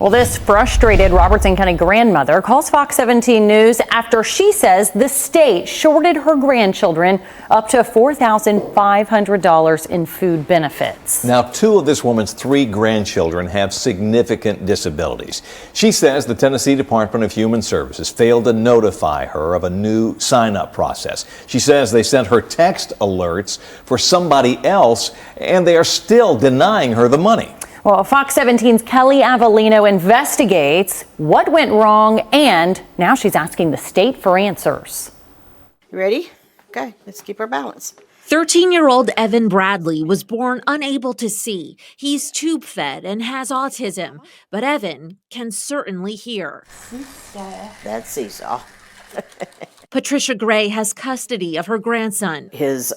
Well, this frustrated Robertson County grandmother calls Fox 17 News after she says the state shorted her grandchildren up to $4,500 in food benefits. Now, two of this woman's three grandchildren have significant disabilities. She says the Tennessee Department of Human Services failed to notify her of a new sign-up process. She says they sent her text alerts for somebody else, and they are still denying her the money. Well, Fox 17's Kelly Avellino investigates what went wrong, and now she's asking the state for answers. You ready? Okay, let's keep our balance. 13-year-old Evan Bradley was born unable to see. He's tube-fed and has autism, but Evan can certainly hear. That's Seesaw. Patricia Gray has custody of her grandson. His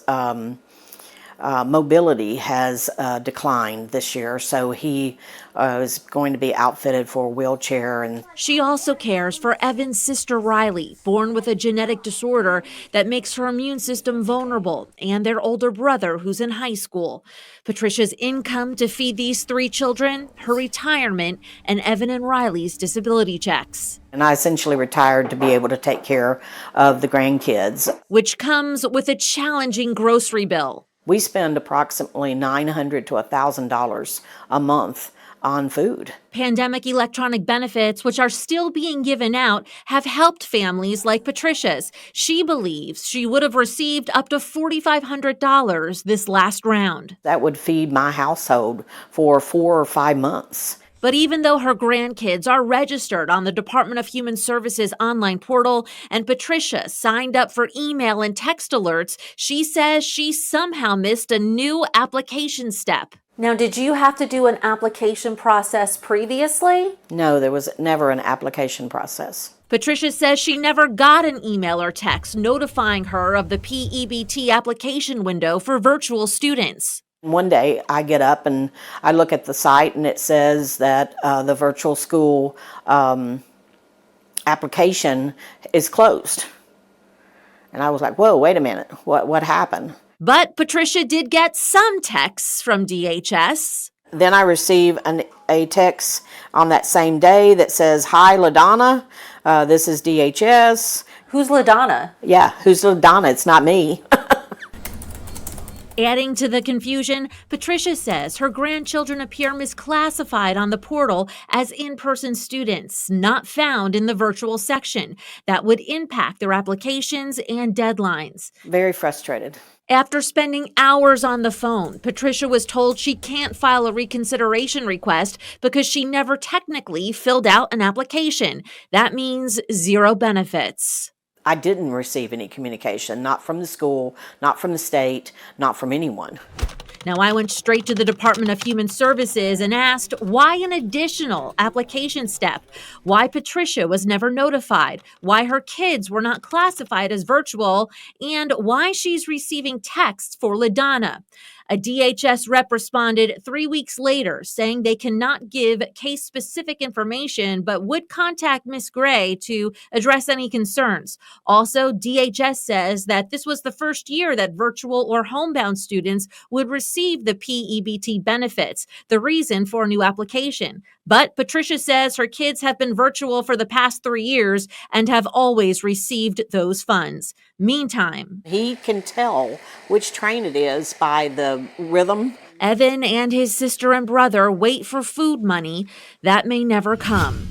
mobility has declined this year, so he is going to be outfitted for a wheelchair. And she also cares for Evan's sister Riley, born with a genetic disorder that makes her immune system vulnerable, and their older brother who's in high school. Patricia's income to feed these three children, her retirement, and Evan and Riley's disability checks. And I essentially retired to be able to take care of the grandkids, which comes with a challenging grocery bill. We spend approximately $900 to $1,000 a month on food. Pandemic electronic benefits, which are still being given out, have helped families like Patricia's. She believes she would have received up to $4,500 this last round. That would feed my household for 4 or 5 months. But even though her grandkids are registered on the Department of Human Services online portal and Patricia signed up for email and text alerts, she says she somehow missed a new application step. Now, did you have to do an application process previously? No, there was never an application process. Patricia says she never got an email or text notifying her of the PEBT application window for virtual students. One day I get up and I look at the site and it says that the virtual school application is closed. And I was like, whoa, wait a minute, what happened? But Patricia did get some texts from DHS. Then I receive a text on that same day that says, hi, LaDonna, this is DHS. Who's LaDonna? Yeah, who's LaDonna? It's not me. Adding to the confusion, Patricia says her grandchildren appear misclassified on the portal as in-person students, not found in the virtual section. That would impact their applications and deadlines. Very frustrated. After spending hours on the phone, Patricia was told she can't file a reconsideration request because she never technically filled out an application. That means zero benefits. I didn't receive any communication, not from the school, not from the state, not from anyone. Now, I went straight to the Department of Human Services and asked why an additional application step, why Patricia was never notified, why her kids were not classified as virtual, and why she's receiving texts for LaDonna. A DHS rep responded 3 weeks later saying they cannot give case-specific information but would contact Ms. Gray to address any concerns. Also, DHS says that this was the first year that virtual or homebound students would receive the PEBT benefits, the reason for a new application. But Patricia says her kids have been virtual for the past 3 years and have always received those funds. Meantime, he can tell which train it is by the rhythm. Evan and his sister and brother wait for food money that may never come.